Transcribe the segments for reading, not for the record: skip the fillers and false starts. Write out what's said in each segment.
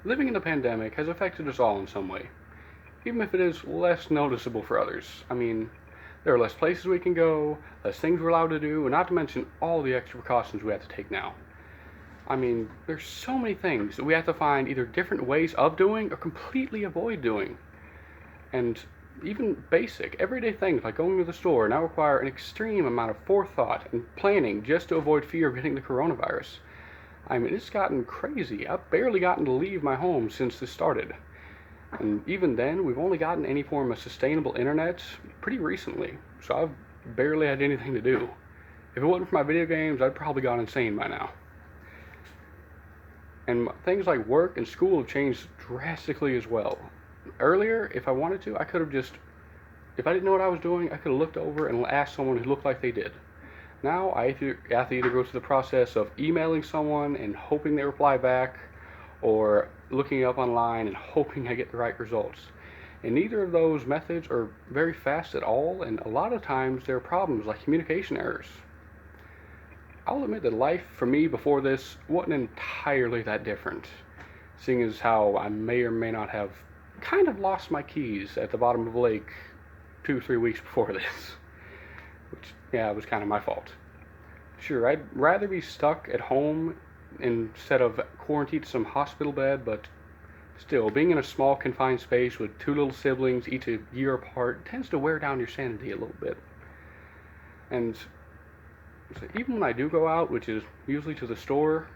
Living in the pandemic has affected us all in some way, even if it is less noticeable for others. I mean, there are less places we can go, less things we're allowed to do, and not to mention all the extra precautions we have to take now. I mean, there's so many things that we have to find either different ways of doing or completely avoid doing. And even basic, everyday things like going to the store now require an extreme amount of forethought and planning just to avoid fear of getting the coronavirus. I mean, it's gotten crazy. I've barely gotten to leave my home since this started. And even then, we've only gotten any form of sustainable internet pretty recently, so I've barely had anything to do. If it wasn't for my video games, I'd probably gone insane by now. And things like work and school have changed drastically as well. Earlier, if I wanted to, I could have just, if I didn't know what I was doing, I could have looked over and asked someone who looked like they did. Now, I have to either go through the process of emailing someone and hoping they reply back, or looking up online and hoping I get the right results. And neither of those methods are very fast at all, and a lot of times there are problems like communication errors. I'll admit that life for me before this wasn't entirely that different, seeing as how I may or may not have kind of lost my keys at the bottom of a lake 2 or 3 weeks before this, which, yeah, was kind of my fault. Sure, I'd rather be stuck at home instead of quarantined to some hospital bed, but still, being in a small confined space with two little siblings, each a year apart, tends to wear down your sanity a little bit. And so even when I do go out, which is usually to the store,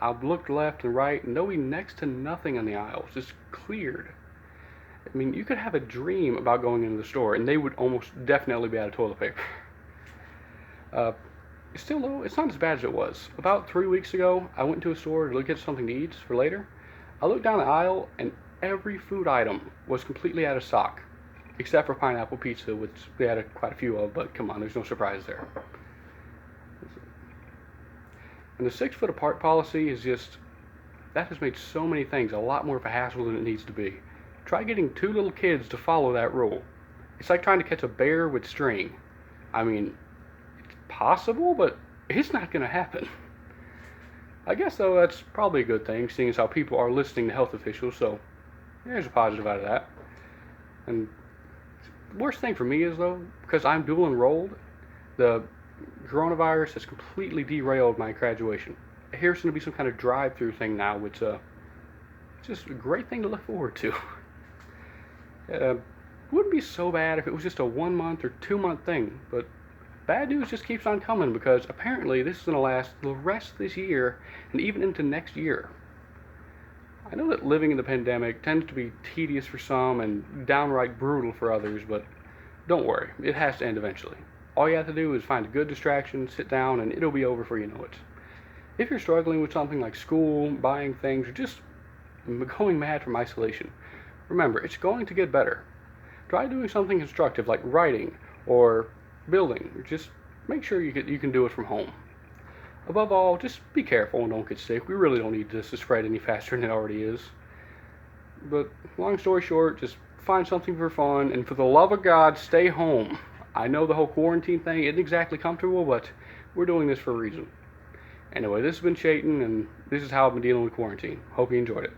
I'll look left and right, and there'll be next to nothing in the aisles, just cleared. I mean, you could have a dream about going into the store, and they would almost definitely be out of toilet paper. Uh, Still, though, it's not as bad as it was. About 3 weeks ago, I went to a store to get something to eat for later. I looked down the aisle, and every food item was completely out of stock, except for pineapple pizza, which they had quite a few of, but come on, there's no surprise there. And the 6 foot apart policy is just, that has made so many things a lot more of a hassle than it needs to be. Try getting 2 little kids to follow that rule. It's like trying to catch a bear with string. I mean, it's possible, but it's not going to happen. I guess, though, that's probably a good thing, seeing as how people are listening to health officials, so there's a positive out of that. And the worst thing for me is, though, because I'm dual enrolled, the coronavirus has completely derailed my graduation. Here's going to be some kind of drive-through thing now, which it's just a great thing to look forward to. It wouldn't be so bad if it was just a 1 month or 2 month thing, but bad news just keeps on coming because apparently this is going to last the rest of this year and even into next year. I know that living in the pandemic tends to be tedious for some and downright brutal for others, but don't worry, it has to end eventually. All you have to do is find a good distraction, sit down, and it'll be over before you know it. If you're struggling with something like school, buying things, or just going mad from isolation, remember, it's going to get better. Try doing something constructive like writing or building. Just make sure you can do it from home. Above all, just be careful and don't get sick. We really don't need this to spread any faster than it already is. But long story short, just find something for fun, and for the love of God, stay home. I know the whole quarantine thing isn't exactly comfortable, but we're doing this for a reason. Anyway, this has been Chayton, and this is how I've been dealing with quarantine. Hope you enjoyed it.